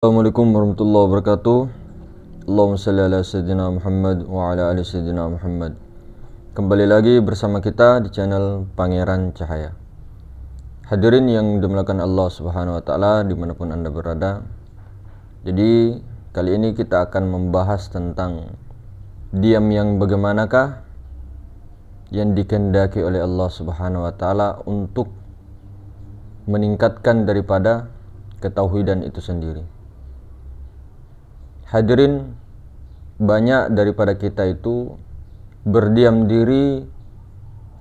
Assalamualaikum warahmatullahi wabarakatuh. Allahumma salli ala sayyidina Muhammad wa ala ali sayyidina Muhammad. Kembali lagi bersama kita di channel Pangeran Cahaya. Hadirin yang dimuliakan Allah Subhanahu wa taala dimanapun Anda berada. Jadi kali ini kita akan membahas tentang diam yang bagaimanakah yang dikehendaki oleh Allah Subhanahu wa taala untuk meningkatkan daripada ketauhidan itu sendiri. Hadirin, banyak daripada kita itu berdiam diri,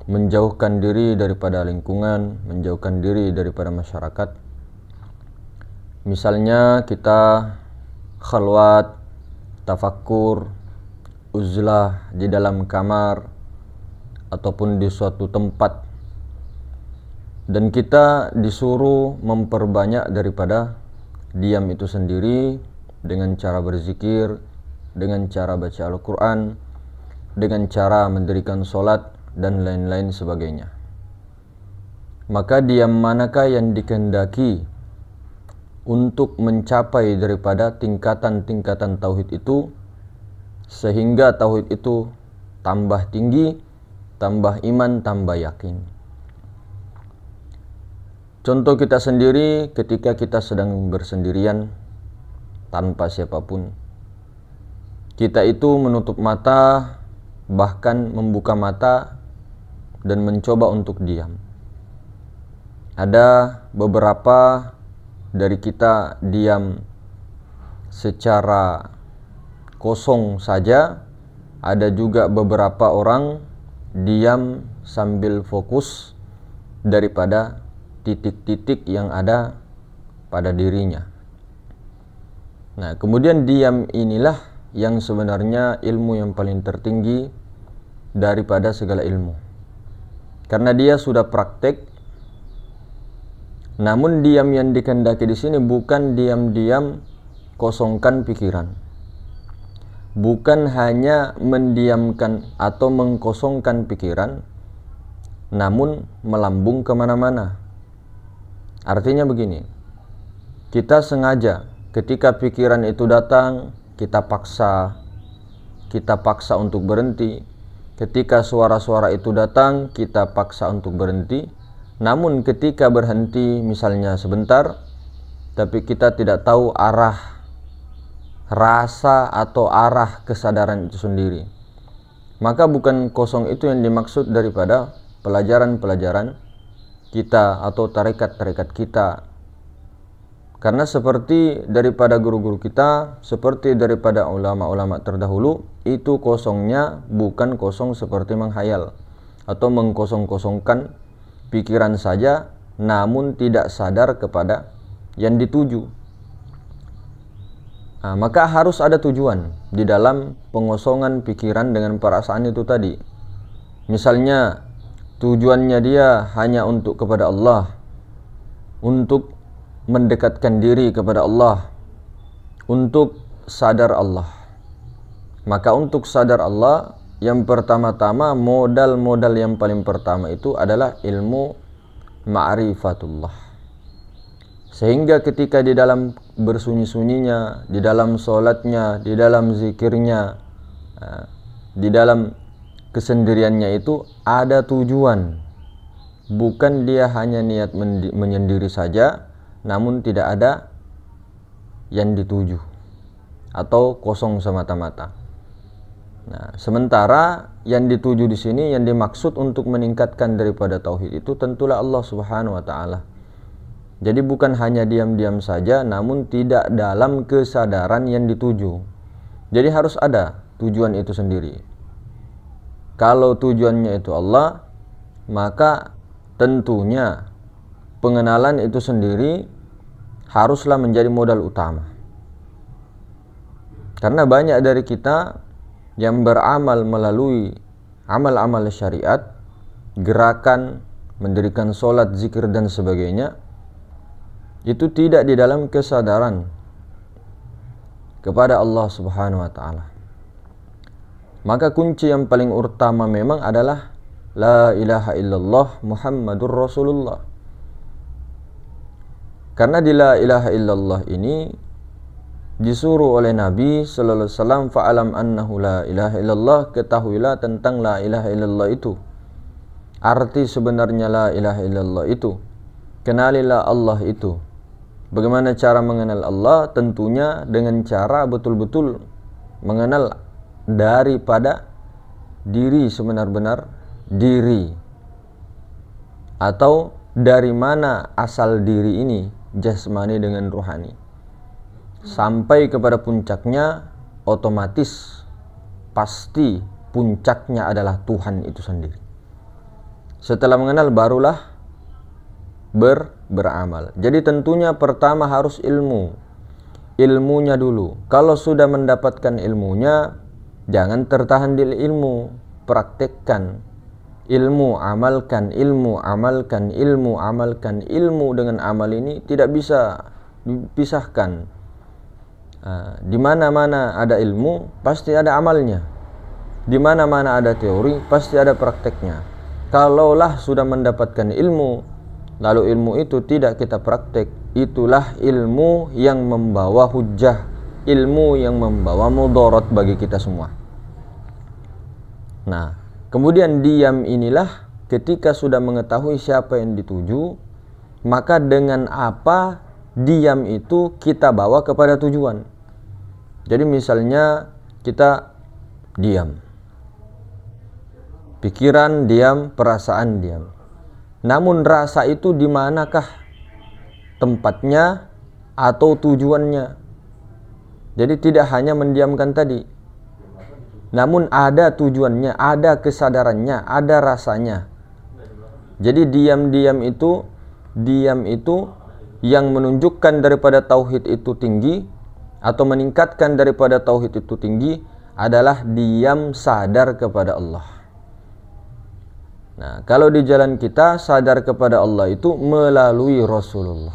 menjauhkan diri daripada lingkungan, menjauhkan diri daripada masyarakat. Misalnya kita khalwat, tafakkur, uzlah di dalam kamar ataupun di suatu tempat, dan kita disuruh memperbanyak daripada diam itu sendiri dengan cara berzikir, dengan cara baca Al-Quran, dengan cara mendirikan sholat, dan lain-lain sebagainya. Maka diam manakah yang dikehendaki untuk mencapai daripada tingkatan-tingkatan tauhid itu, sehingga tauhid itu tambah tinggi, tambah iman, tambah yakin. Contoh kita sendiri ketika kita sedang bersendirian tanpa siapapun, kita itu menutup mata, bahkan membuka mata dan mencoba untuk diam. Ada beberapa dari kita diam secara kosong saja, ada juga beberapa orang diam sambil fokus daripada titik-titik yang ada pada dirinya. Nah, kemudian diam inilah yang sebenarnya ilmu yang paling tertinggi daripada segala ilmu, karena dia sudah praktek. Namun diam yang dikehendaki di sini bukan diam-diam kosongkan pikiran, bukan hanya mendiamkan atau mengkosongkan pikiran, namun melambung kemana-mana. Artinya begini, kita sengaja ketika pikiran itu datang, kita paksa untuk berhenti. Ketika suara-suara itu datang, kita paksa untuk berhenti. Namun ketika berhenti misalnya sebentar, tapi kita tidak tahu arah rasa atau arah kesadaran itu sendiri, maka bukan kosong itu yang dimaksud daripada pelajaran-pelajaran kita atau tarekat-tarekat kita. Karena seperti daripada guru-guru kita, seperti daripada ulama-ulama terdahulu, itu kosongnya bukan kosong seperti menghayal atau mengkosong-kosongkan pikiran saja, namun tidak sadar kepada yang dituju. Nah, maka harus ada tujuan di dalam pengosongan pikiran dengan perasaan itu tadi. Misalnya tujuannya dia hanya untuk kepada Allah, untuk mendekatkan diri kepada Allah, untuk sadar Allah. Maka untuk sadar Allah, yang pertama-tama, modal yang paling pertama itu adalah ilmu ma'rifatullah. Sehingga ketika di dalam bersunyi-sunyinya, di dalam sholatnya, di dalam zikirnya, di dalam kesendiriannya itu ada tujuan. Bukan dia hanya niat menyendiri saja, namun tidak ada yang dituju atau kosong semata-mata. Nah, sementara yang dituju di sini, yang dimaksud untuk meningkatkan daripada tauhid itu tentulah Allah Subhanahu wa taala. Jadi bukan hanya diam-diam saja, namun tidak dalam kesadaran yang dituju. Jadi harus ada tujuan itu sendiri. Kalau tujuannya itu Allah, maka tentunya pengenalan itu sendiri haruslah menjadi modal utama. Karena banyak dari kita yang beramal melalui amal-amal syariat, gerakan, mendirikan sholat, zikir, dan sebagainya, itu tidak di dalam kesadaran kepada Allah Subhanahu wa ta'ala. Maka kunci yang paling utama memang adalah La ilaha illallah Muhammadur Rasulullah. Karena di la ilaha illallah ini disuruh oleh Nabi sallallahu alaihi wasallam, fa'alam annahu la ilaha illallah, ketahuilah tentang la ilaha illallah itu. Arti sebenarnya la ilaha illallah itu, kenalilah Allah itu. Bagaimana cara mengenal Allah? Tentunya dengan cara betul-betul mengenal daripada diri sebenar-benar diri, atau dari mana asal diri ini, jasmani dengan ruhani, sampai kepada puncaknya. Otomatis pasti puncaknya adalah Tuhan itu sendiri. Setelah mengenal barulah beramal. Jadi tentunya pertama harus ilmunya dulu. Kalau sudah mendapatkan ilmunya, jangan tertahan di ilmu, praktekkan ilmu, amalkan ilmu, amalkan ilmu, amalkan ilmu. Dengan amal ini tidak bisa dipisahkan. Di mana-mana ada ilmu, pasti ada amalnya. Di mana-mana ada teori, pasti ada prakteknya. Kalaulah sudah mendapatkan ilmu, lalu ilmu itu tidak kita praktek, itulah ilmu yang membawa hujjah, ilmu yang membawa mudarat bagi kita semua. Nah, kemudian diam inilah ketika sudah mengetahui siapa yang dituju, maka dengan apa diam itu kita bawa kepada tujuan. Jadi misalnya kita diam, pikiran diam, perasaan diam. Namun rasa itu di manakah tempatnya atau tujuannya? Jadi tidak hanya mendiamkan tadi, namun ada tujuannya, ada kesadarannya, ada rasanya. Jadi diam itu yang menunjukkan daripada tauhid itu tinggi atau meningkatkan daripada tauhid itu tinggi adalah diam sadar kepada Allah. Nah, kalau di jalan kita sadar kepada Allah itu melalui Rasulullah.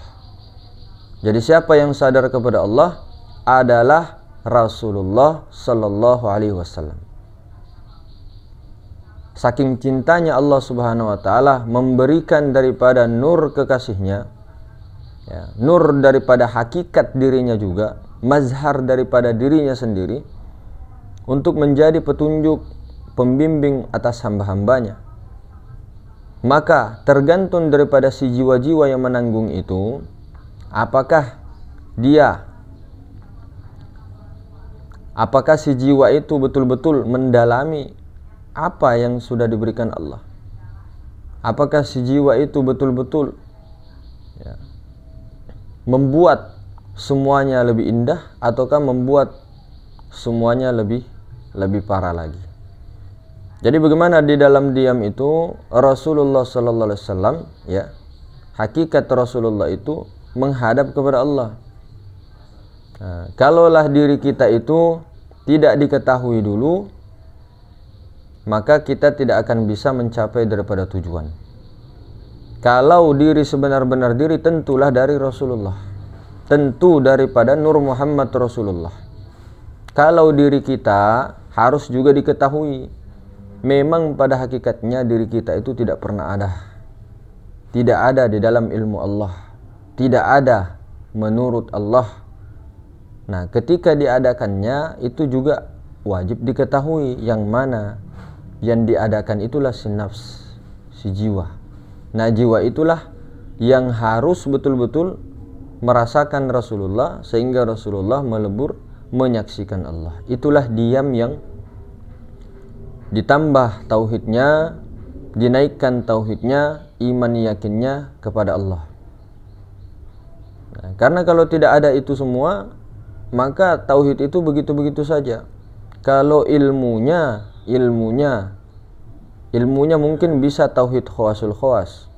Jadi siapa yang sadar kepada Allah adalah Rasulullah sallallahu alaihi wasallam. Saking cintanya Allah Subhanahu wa taala memberikan daripada nur kekasihnya, ya, nur daripada hakikat dirinya juga, mazhar daripada dirinya sendiri, untuk menjadi petunjuk pembimbing atas hamba-hambanya. Maka tergantung daripada si jiwa-jiwa yang menanggung itu, apakah si jiwa itu betul-betul mendalami apa yang sudah diberikan Allah. Apakah si jiwa itu betul-betul membuat semuanya lebih indah, ataukah membuat semuanya lebih parah lagi. Jadi bagaimana di dalam diam itu Rasulullah sallallahu alaihi wasallam, ya, hakikat Rasulullah itu menghadap kepada Allah. Nah, kalaulah diri kita itu tidak diketahui dulu, maka kita tidak akan bisa mencapai daripada tujuan. Kalau diri sebenar-benar diri, tentulah dari Rasulullah, tentu daripada Nur Muhammad Rasulullah. Kalau diri kita harus juga diketahui. Memang pada hakikatnya diri kita itu tidak pernah ada. Tidak ada di dalam ilmu Allah. Tidak ada menurut Allah. Nah, ketika diadakannya itu juga wajib diketahui yang mana yang diadakan itulah si nafs, si jiwa. Nah, jiwa itulah yang harus betul-betul merasakan Rasulullah sehingga Rasulullah melebur menyaksikan Allah. Itulah diam yang ditambah tauhidnya, dinaikkan tauhidnya, iman yakinnya kepada Allah. Nah, karena kalau tidak ada itu semua, maka tauhid itu begitu-begitu saja. Kalau ilmunya mungkin bisa tauhid khawasul khawas,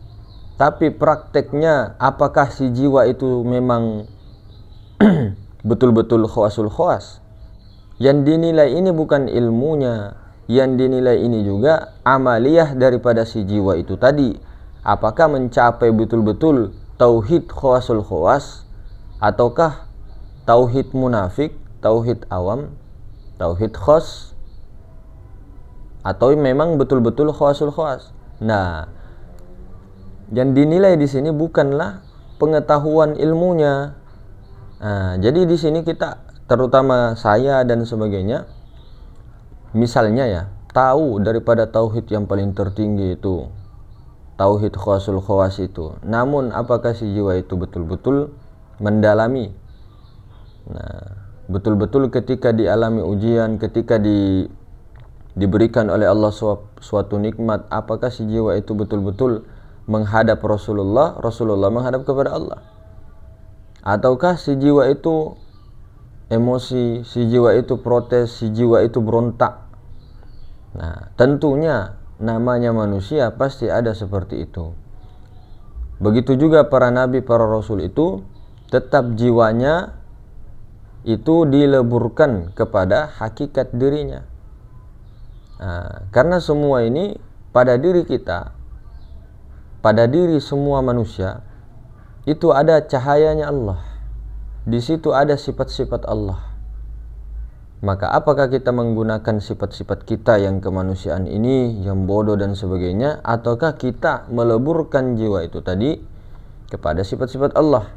tapi prakteknya apakah si jiwa itu memang betul-betul khawasul khawas? Yang dinilai ini bukan ilmunya, yang dinilai ini juga amaliyah daripada si jiwa itu tadi. Apakah mencapai betul-betul tauhid khawasul khawas, ataukah tauhid munafik, tauhid awam, tauhid khas, atau memang betul-betul khawasul khawas. Nah, yang dinilai di sini bukanlah pengetahuan ilmunya. Nah, jadi di sini kita terutama saya dan sebagainya, misalnya ya, tahu daripada tauhid yang paling tertinggi itu tauhid khawasul khawas itu, namun apakah si jiwa itu betul-betul mendalami? Nah, betul-betul ketika dialami ujian, ketika diberikan oleh Allah suatu nikmat, apakah si jiwa itu betul-betul menghadap Rasulullah, Rasulullah menghadap kepada Allah? Ataukah si jiwa itu emosi, si jiwa itu protes, si jiwa itu berontak? Nah, tentunya namanya manusia pasti ada seperti itu. Begitu juga para nabi, para rasul itu tetap jiwanya itu dileburkan kepada hakikat dirinya. Nah, karena semua ini pada diri kita, pada diri semua manusia itu ada cahayanya Allah. Di situ ada sifat-sifat Allah. Maka apakah kita menggunakan sifat-sifat kita yang kemanusiaan ini, yang bodoh dan sebagainya, ataukah kita meleburkan jiwa itu tadi kepada sifat-sifat Allah,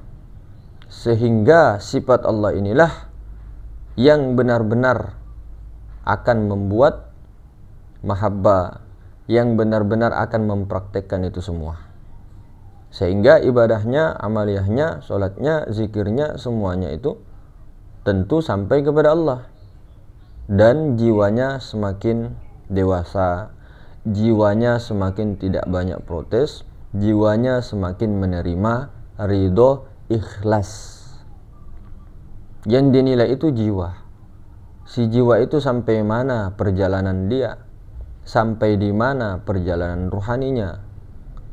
sehingga sifat Allah inilah yang benar-benar akan membuat mahabbah, yang benar-benar akan mempraktekkan itu semua, sehingga ibadahnya, amaliyahnya, sholatnya, zikirnya, semuanya itu tentu sampai kepada Allah. Dan jiwanya semakin dewasa, jiwanya semakin tidak banyak protes, jiwanya semakin menerima, ridho, ikhlas. Yang dinilai itu jiwa. Si jiwa itu sampai mana perjalanan dia, sampai di mana perjalanan ruhaninya,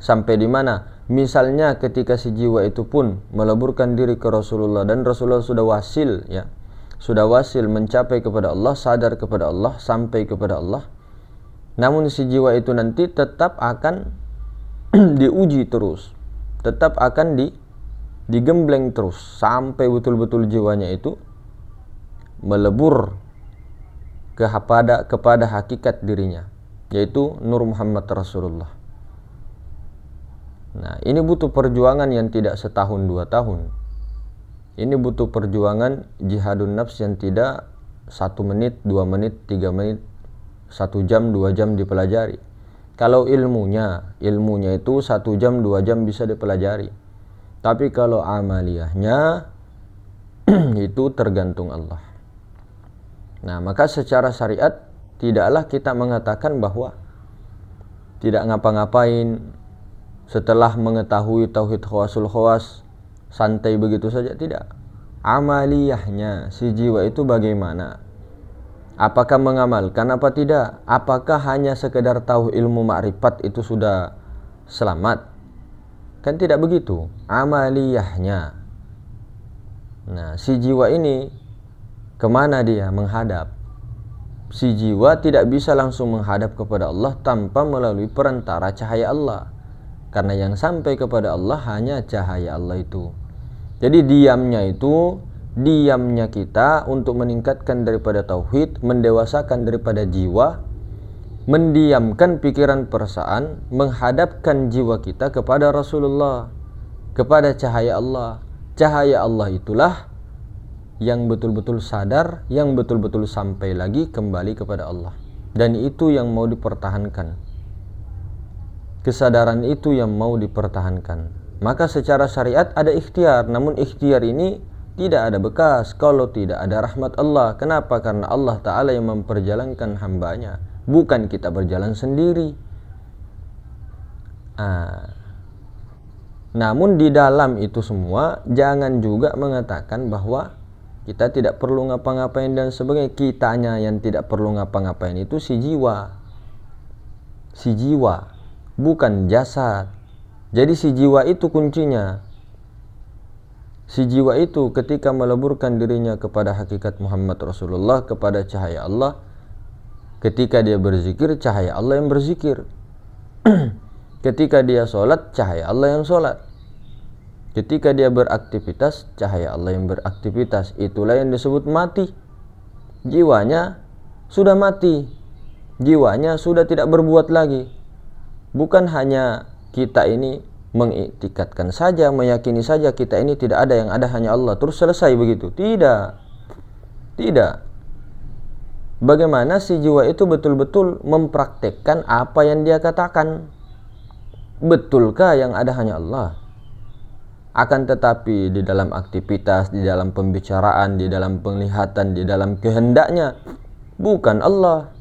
sampai di mana. Misalnya ketika si jiwa itu pun meleburkan diri ke Rasulullah dan Rasulullah sudah wasil, ya, sudah wasil mencapai kepada Allah, sadar kepada Allah, sampai kepada Allah, namun si jiwa itu nanti tetap akan diuji terus, tetap akan digembleng terus sampai betul-betul jiwanya itu melebur kepada hakikat dirinya, yaitu Nur Muhammad Rasulullah. Nah, ini butuh perjuangan yang tidak setahun 2 tahun. Ini butuh perjuangan jihadun nafs yang tidak 1 menit, 2 menit, 3 menit, 1 jam, 2 jam dipelajari. Kalau ilmunya itu 1 jam, 2 jam bisa dipelajari. Tapi kalau amaliyahnya itu tergantung Allah. Nah, maka secara syariat tidaklah kita mengatakan bahwa tidak ngapa-ngapain setelah mengetahui tauhid khawasul khawas santai begitu saja, tidak. Amaliyahnya si jiwa itu bagaimana? Apakah mengamalkan apa tidak? Apakah hanya sekedar tahu ilmu ma'rifat itu sudah selamat? Kan tidak begitu. Amaliyahnya. Nah, si jiwa ini kemana dia menghadap? Si jiwa tidak bisa langsung menghadap kepada Allah tanpa melalui perantara cahaya Allah. Karena yang sampai kepada Allah hanya cahaya Allah itu. Jadi diamnya kita untuk meningkatkan daripada tauhid, mendewasakan daripada jiwa, mendiamkan pikiran perasaan, menghadapkan jiwa kita kepada Rasulullah, kepada cahaya Allah. Cahaya Allah itulah yang betul-betul sadar, yang betul-betul sampai lagi kembali kepada Allah. Dan itu yang mau dipertahankan. Kesadaran itu yang mau dipertahankan. Maka secara syariat ada ikhtiar, namun ikhtiar ini tidak ada bekas kalau tidak ada rahmat Allah. Kenapa? Karena Allah Ta'ala yang memperjalankan hambanya, bukan kita berjalan sendiri. Namun di dalam itu semua jangan juga mengatakan bahwa kita tidak perlu ngapa-ngapain dan sebagainya. Kitanya yang tidak perlu ngapa-ngapain itu si jiwa. Si jiwa, bukan jasad. Jadi si jiwa itu kuncinya. Si jiwa itu ketika meleburkan dirinya kepada hakikat Muhammad Rasulullah, kepada cahaya Allah, ketika dia berzikir, cahaya Allah yang berzikir. Ketika dia sholat, cahaya Allah yang sholat. Ketika dia beraktivitas, cahaya Allah yang beraktivitas. Itulah yang disebut mati. Jiwanya sudah mati. Jiwanya sudah tidak berbuat lagi. Bukan hanya kita ini mengiktikadkan saja, meyakini saja kita ini tidak ada, yang ada hanya Allah, terus selesai begitu. Tidak. Tidak. Bagaimana si jiwa itu betul-betul mempraktekkan apa yang dia katakan? Betulkah yang ada hanya Allah? Akan tetapi di dalam aktivitas, di dalam pembicaraan, di dalam penglihatan, di dalam kehendaknya, bukan Allah,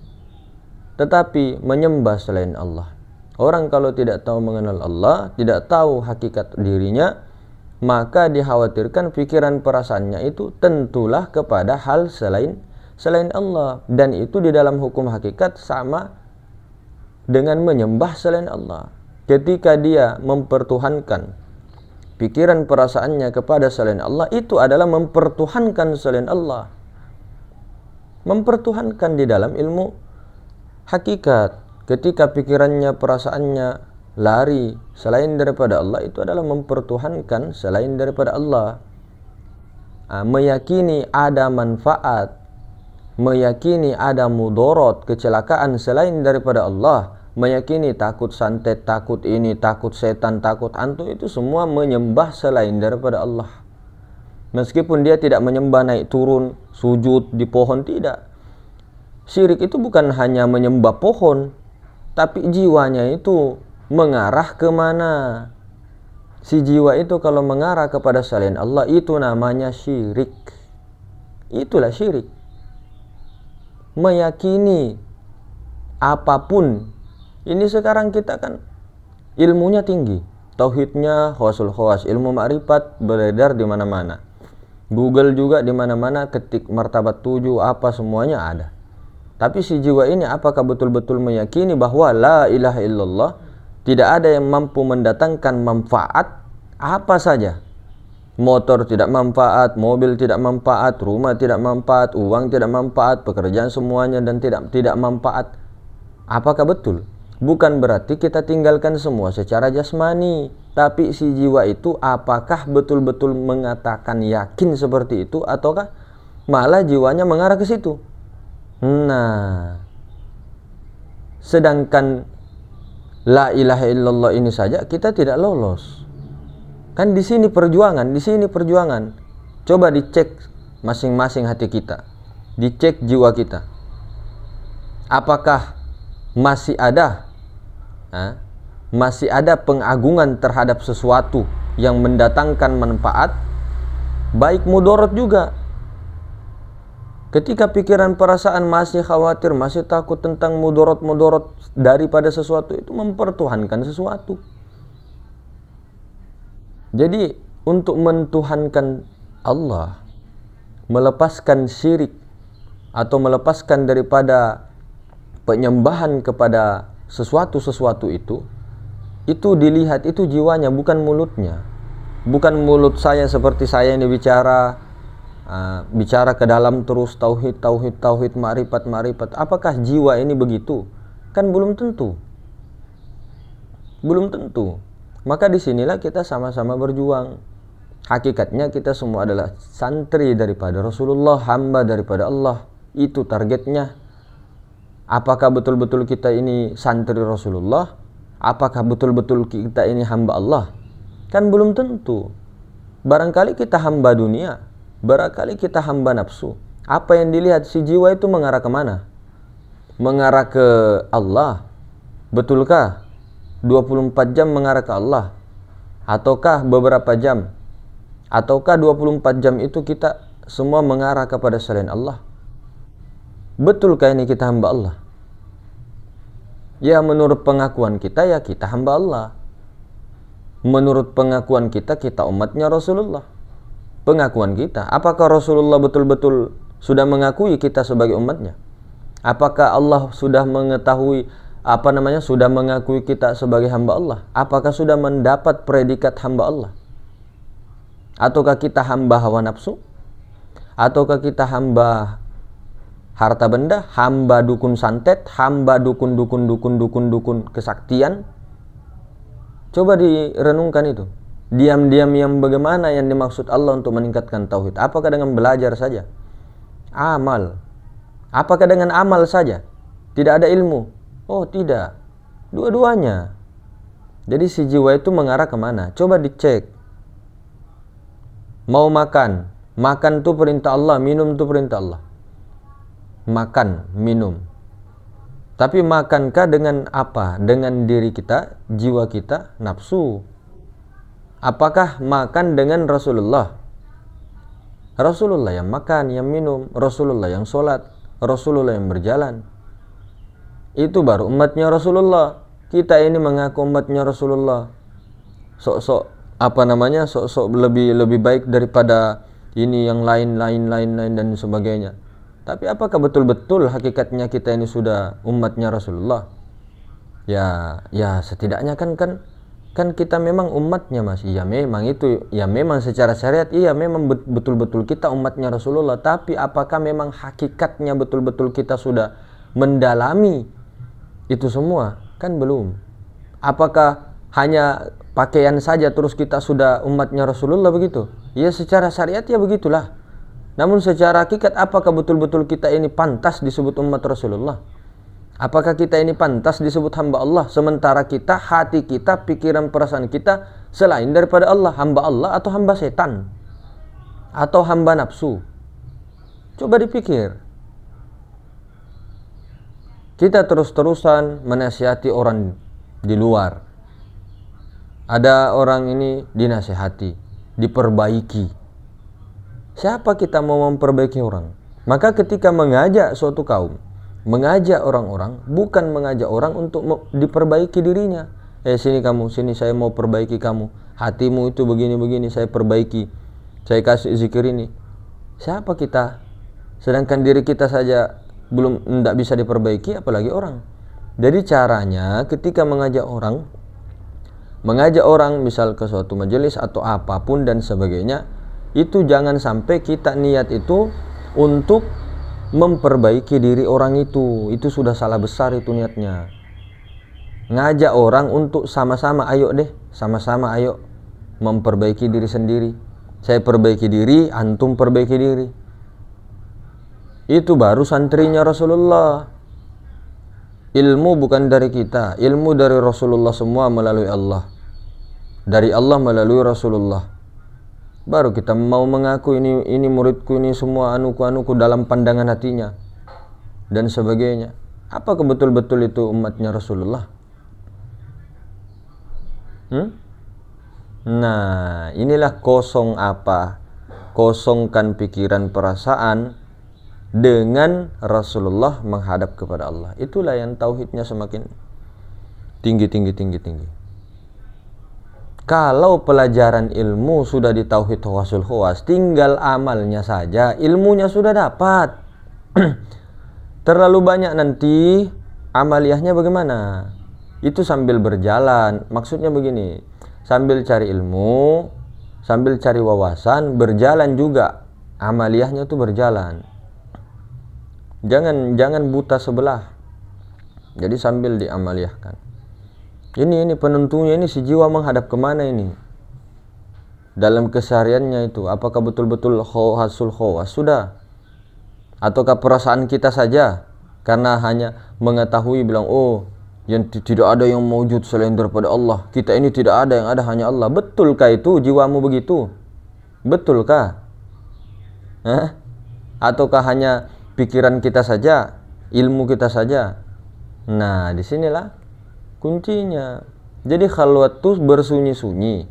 tetapi menyembah selain Allah. Orang kalau tidak tahu mengenal Allah, tidak tahu hakikat dirinya, maka dikhawatirkan pikiran perasaannya itu tentulah kepada hal selain Allah. Dan itu di dalam hukum hakikat sama dengan menyembah selain Allah. Ketika dia mempertuhankan pikiran perasaannya kepada selain Allah, itu adalah mempertuhankan selain Allah. Mempertuhankan di dalam ilmu hakikat. Ketika pikirannya, perasaannya lari selain daripada Allah, itu adalah mempertuhankan selain daripada Allah. Meyakini ada manfaat, meyakini ada mudarat, kecelakaan selain daripada Allah, meyakini takut santet, takut ini, takut setan, takut hantu, itu semua menyembah selain daripada Allah. Meskipun dia tidak menyembah naik turun, sujud di pohon, tidak. Syirik itu bukan hanya menyembah pohon, tapi jiwanya itu mengarah kemana? Si jiwa itu kalau mengarah kepada selain Allah, itu namanya syirik. Itulah syirik. Meyakini apapun. Ini sekarang kita kan ilmunya tinggi. Tauhidnya khawasul khawas, ilmu ma'rifat beredar di mana-mana. Google juga di mana-mana, ketik martabat 7 apa semuanya ada. Tapi si jiwa ini apakah betul-betul meyakini bahwa la ilaha illallah, tidak ada yang mampu mendatangkan manfaat apa saja? Motor tidak manfaat, mobil tidak manfaat, rumah tidak manfaat, uang tidak manfaat, pekerjaan semuanya dan tidak manfaat. Apakah betul? Bukan berarti kita tinggalkan semua secara jasmani, tapi si jiwa itu apakah betul-betul mengatakan yakin seperti itu, ataukah malah jiwanya mengarah ke situ? Nah, sedangkan la ilaha illallah ini saja kita tidak lolos. Kan di sini perjuangan, di sini perjuangan. Coba dicek masing-masing hati kita, dicek jiwa kita. Apakah masih ada pengagungan terhadap sesuatu yang mendatangkan manfaat, baik mudarat juga. Ketika pikiran perasaan masih khawatir, masih takut tentang mudarat-mudarat daripada sesuatu, itu mempertuhankan sesuatu. Jadi untuk mentuhankan Allah, melepaskan syirik atau melepaskan daripada penyembahan kepada sesuatu-sesuatu itu dilihat, itu jiwanya, bukan mulutnya. Bukan mulut saya seperti saya ini bicara ke dalam terus tauhid, ma'rifat. Apakah jiwa ini begitu? Kan belum tentu. Belum tentu. Maka disinilah kita sama-sama berjuang. Hakikatnya kita semua adalah santri daripada Rasulullah, hamba daripada Allah. Itu targetnya. Apakah betul-betul kita ini santri Rasulullah? Apakah betul-betul kita ini hamba Allah? Kan belum tentu. Barangkali kita hamba dunia, barangkali kita hamba nafsu. Apa yang dilihat si jiwa itu mengarah kemana? Mengarah ke Allah. Betulkah 24 jam mengarah ke Allah? Ataukah beberapa jam? Ataukah 24 jam itu kita semua mengarah kepada selain Allah? Betulkah ini kita hamba Allah? Ya, menurut pengakuan kita, ya kita hamba Allah. Menurut pengakuan kita, kita umatnya Rasulullah. Pengakuan kita, apakah Rasulullah betul-betul sudah mengakui kita sebagai umatnya? Apakah Allah sudah mengetahui, sudah mengakui kita sebagai hamba Allah? Apakah sudah mendapat predikat hamba Allah? Ataukah kita hamba hawa nafsu? Ataukah kita hamba harta benda, hamba dukun santet, hamba dukun kesaktian? Coba direnungkan itu. Diam-diam yang bagaimana yang dimaksud Allah untuk meningkatkan tauhid? Apakah dengan belajar saja? Amal. Apakah dengan amal saja? Tidak ada ilmu? Oh tidak. Dua-duanya. Jadi si jiwa itu mengarah kemana? Coba dicek. Mau makan. Makan itu perintah Allah, minum itu perintah Allah. makan, minum. Tapi makankah dengan apa? Dengan diri kita, jiwa kita, nafsu. Apakah makan dengan Rasulullah? Rasulullah yang makan, yang minum, Rasulullah yang sholat, Rasulullah yang berjalan. Itu baru umatnya Rasulullah. Kita ini mengaku umatnya Rasulullah. Sok-sok sok-sok lebih baik daripada ini yang lain dan sebagainya. Tapi apakah betul-betul hakikatnya kita ini sudah umatnya Rasulullah? Ya setidaknya kan kita memang umatnya, Mas. Iya memang itu, ya memang secara syariat iya memang betul-betul kita umatnya Rasulullah. Tapi apakah memang hakikatnya betul-betul kita sudah mendalami itu semua? Kan belum. Apakah hanya pakaian saja terus kita sudah umatnya Rasulullah begitu? Ya secara syariat ya begitulah. Namun secara hakikat apakah betul-betul kita ini pantas disebut umat Rasulullah? Apakah kita ini pantas disebut hamba Allah, sementara kita, hati kita, pikiran, perasaan kita selain daripada Allah? Hamba Allah atau hamba setan? Atau hamba nafsu? Coba dipikir. Kita terus-terusan menasihati orang di luar. Ada orang ini dinasihati, diperbaiki. Siapa kita mau memperbaiki orang? Maka ketika mengajak suatu kaum, mengajak orang-orang, bukan mengajak orang untuk diperbaiki dirinya. Sini kamu, sini saya mau perbaiki kamu. Hatimu itu begini-begini, saya perbaiki. Saya kasih zikir ini. Siapa kita? Sedangkan diri kita saja belum tidak bisa diperbaiki, apalagi orang. Jadi caranya ketika mengajak orang misal ke suatu majelis atau apapun dan sebagainya, itu jangan sampai kita niat itu untuk memperbaiki diri orang itu sudah salah besar itu niatnya. Ngajak orang untuk sama-sama ayo memperbaiki diri sendiri. Saya perbaiki diri, antum perbaiki diri. Itu baru santrinya Rasulullah. Ilmu bukan dari kita, ilmu dari Rasulullah semua melalui Allah. Dari Allah melalui Rasulullah. Baru kita mau mengaku ini muridku, ini semua anuku dalam pandangan hatinya dan sebagainya. Apakah betul-betul itu umatnya Rasulullah? Nah, inilah kosongkan pikiran, perasaan dengan Rasulullah menghadap kepada Allah. Itulah yang tauhidnya semakin tinggi. Kalau pelajaran ilmu sudah di tauhid khawasul khawas, tinggal amalnya saja, ilmunya sudah dapat. Terlalu banyak nanti amaliyahnya bagaimana? Itu sambil berjalan. Maksudnya begini, sambil cari ilmu, sambil cari wawasan, berjalan juga. Amaliyahnya itu berjalan. Jangan buta sebelah. Jadi sambil diamaliyahkan. Ini penentunya, ini si jiwa menghadap kemana ini dalam kesehariannya itu. Apakah betul-betul khawasul khawas sudah, ataukah perasaan kita saja karena hanya mengetahui bilang yang tidak ada yang mewujud selain daripada Allah, kita ini tidak ada, yang ada hanya Allah. Betulkah itu jiwamu begitu? Betulkah? Ataukah hanya pikiran kita saja, ilmu kita saja? Nah, disinilah kuncinya. Jadi khalwat itu bersunyi-sunyi.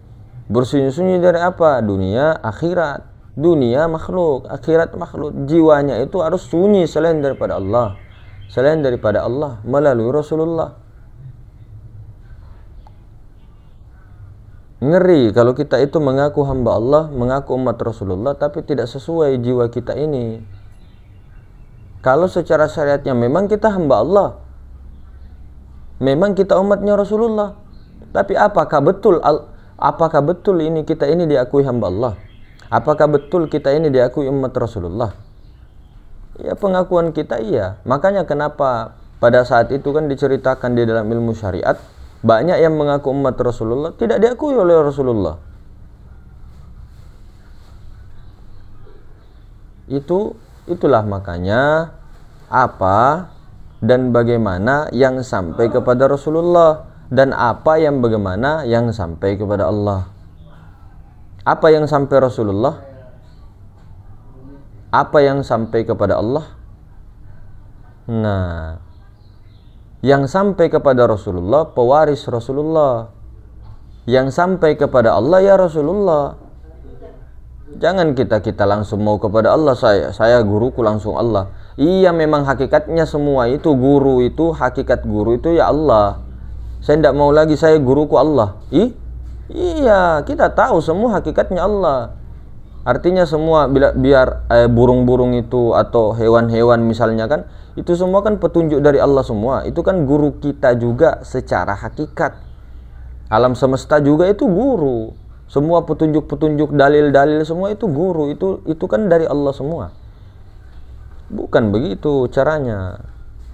Bersunyi-sunyi dari apa? Dunia, akhirat. Dunia makhluk, akhirat makhluk. Jiwanya itu harus sunyi selain daripada Allah. Selain daripada Allah melalui Rasulullah. Ngeri kalau kita itu mengaku hamba Allah, mengaku umat Rasulullah, tapi tidak sesuai jiwa kita ini. Kalau secara syariatnya memang kita hamba Allah, memang kita umatnya Rasulullah, tapi apakah betul ini kita ini diakui hamba Allah? Apakah betul kita ini diakui umat Rasulullah? Ya, pengakuan kita iya. Makanya kenapa pada saat itu kan diceritakan di dalam ilmu syariat, banyak yang mengaku umat Rasulullah tidak diakui oleh Rasulullah. Itulah makanya apa dan bagaimana yang sampai kepada Rasulullah, dan apa yang bagaimana yang sampai kepada Allah. Apa yang sampai Rasulullah, apa yang sampai kepada Allah, Nah, yang sampai kepada Rasulullah pewaris Rasulullah, yang sampai kepada Allah ya Rasulullah. Jangan kita langsung mau kepada Allah, saya guruku langsung Allah. Iya, memang hakikatnya semua itu guru, itu hakikat guru itu ya Allah. Saya tidak mau lagi saya guruku Allah. Iya, kita tahu semua hakikatnya Allah. Artinya semua biar burung-burung itu atau hewan-hewan misalnya kan, itu semua kan petunjuk dari Allah semua. Itu kan guru kita juga secara hakikat. Alam semesta juga itu guru. Semua petunjuk-petunjuk, dalil-dalil semua itu guru. Itu kan dari Allah semua. Bukan begitu caranya.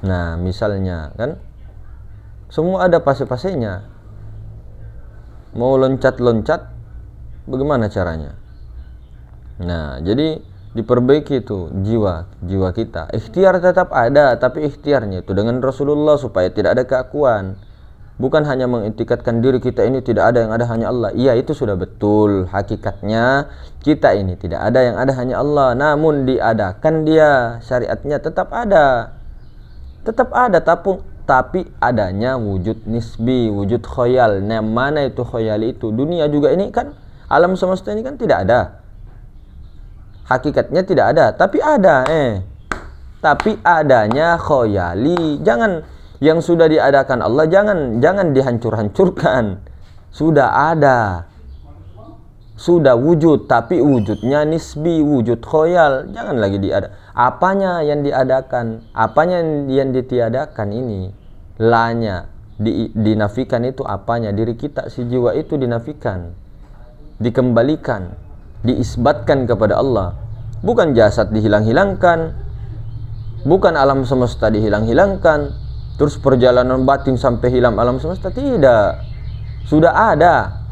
Nah, misalnya kan semua ada fase-fasenya. Mau loncat-loncat, bagaimana caranya? Nah, jadi diperbaiki itu jiwa kita. Ikhtiar tetap ada, tapi ikhtiarnya itu dengan Rasulullah supaya tidak ada keakuan. Bukan hanya mengitikadkan diri kita ini tidak ada, yang ada hanya Allah. Iya, itu sudah betul. Hakikatnya kita ini tidak ada, yang ada hanya Allah. Namun diadakan dia, syariatnya tetap ada. Tetap ada, tapi adanya wujud nisbi, wujud khoyal. Nah, mana itu khoyal itu? Dunia juga ini kan, alam semesta ini kan tidak ada. Hakikatnya tidak ada, tapi ada. Tapi adanya khoyali. Jangan yang sudah diadakan Allah jangan dihancur-hancurkan. Sudah ada. Sudah wujud, tapi wujudnya nisbi, wujud khoyal. Jangan lagi diada. Apanya yang diadakan? Apanya yang ditiadakan ini? Lanya dinafikan itu apanya? Diri kita, si jiwa itu dinafikan. Dikembalikan, diisbatkan kepada Allah. Bukan jasad dihilang-hilangkan, bukan alam semesta dihilang-hilangkan, terus perjalanan batin sampai hilang alam semesta, tidak. Sudah ada.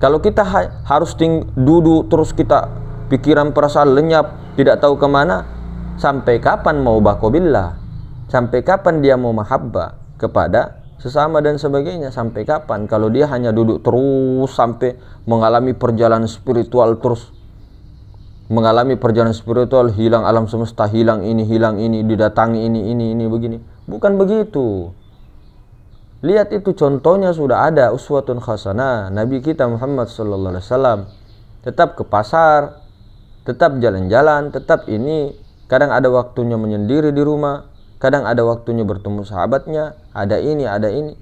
Kalau kita harus duduk terus kita pikiran perasaan lenyap, tidak tahu kemana, sampai kapan mau bakobillah? Sampai kapan dia mau mahabbah kepada sesama dan sebagainya? Sampai kapan kalau dia hanya duduk terus sampai mengalami perjalanan spiritual, terus mengalami perjalanan spiritual, hilang alam semesta, hilang ini, didatangi ini begini? Bukan begitu. Lihat itu contohnya sudah ada, uswatun hasanah. Nabi kita Muhammad sallallahu alaihi wasallam tetap ke pasar, tetap jalan-jalan, tetap ini. Kadang ada waktunya menyendiri di rumah, kadang ada waktunya bertemu sahabatnya, ada ini.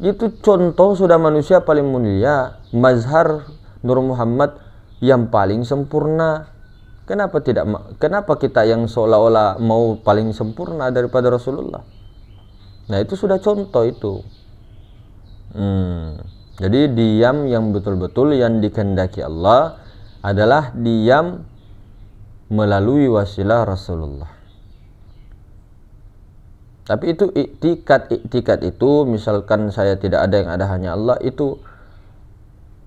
Itu contoh sudah manusia paling mulia, mazhar Nur Muhammad yang paling sempurna. Kenapa kita yang seolah-olah mau paling sempurna daripada Rasulullah? Nah, itu sudah contoh itu. Jadi diam yang betul-betul yang dikehendaki Allah adalah diam melalui wasilah Rasulullah. Tapi itu iktikad itu, misalkan saya tidak ada, yang ada hanya Allah, itu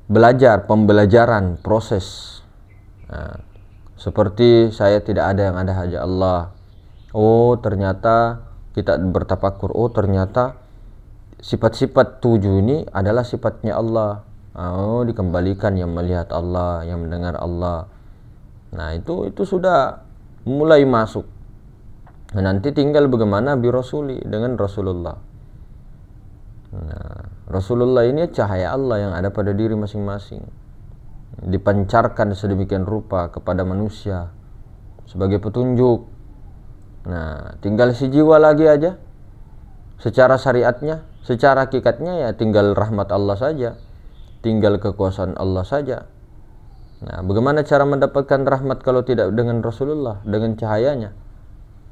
pembelajaran, proses. Nah, seperti saya tidak ada, yang ada hanya Allah. Oh, ternyata kita bertafakur, oh ternyata sifat-sifat 7 ini adalah sifatnya Allah. Oh, dikembalikan yang melihat Allah, yang mendengar Allah. Nah, itu sudah mulai masuk. Nah, nanti tinggal bagaimana birasuli, dengan Rasulullah. Nah, Rasulullah ini cahaya Allah yang ada pada diri masing-masing, dipancarkan sedemikian rupa kepada manusia sebagai petunjuk. Nah, tinggal si jiwa lagi aja. Secara syariatnya, secara hakikatnya ya tinggal rahmat Allah saja, tinggal kekuasaan Allah saja. Nah, bagaimana cara mendapatkan rahmat kalau tidak dengan Rasulullah, dengan cahayanya?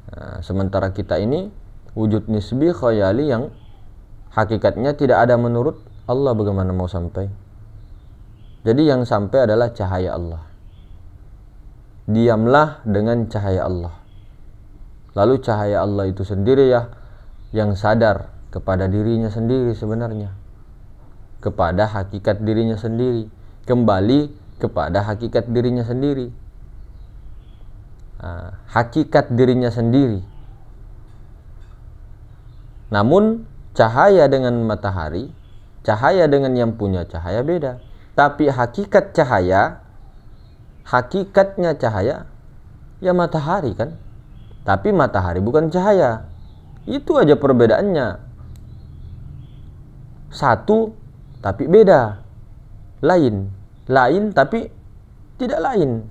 Nah, sementara kita ini wujud nisbi khayali yang hakikatnya tidak ada menurut Allah, bagaimana mau sampai? Jadi yang sampai adalah cahaya Allah. Diamlah dengan cahaya Allah. Lalu cahaya Allah itu sendiri ya yang sadar kepada dirinya sendiri sebenarnya, kepada hakikat dirinya sendiri, kembali kepada hakikat dirinya sendiri. Nah, hakikat dirinya sendiri. Namun cahaya dengan matahari, cahaya dengan yang punya cahaya beda. Tapi hakikat cahaya, hakikatnya cahaya ya matahari kan. Tapi matahari bukan cahaya. Itu aja perbedaannya. Satu tapi beda. Lain. Lain tapi tidak lain.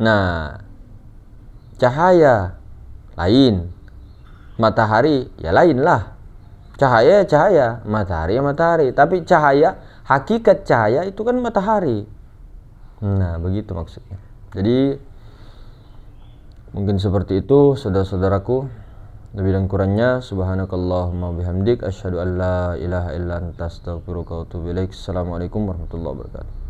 Nah, cahaya lain. Matahari ya lain lah. Cahaya ya cahaya, matahari ya matahari. Tapi cahaya, hakikat cahaya itu kan matahari. Nah, begitu maksudnya. Jadi mungkin seperti itu saudara-saudaraku. Lebih dan kurangnya subhanakallahumma bihamdik asyhadu an la ilaha illa anta astaghfiruka wa atubu ilaik. Assalamualaikum warahmatullahi wabarakatuh.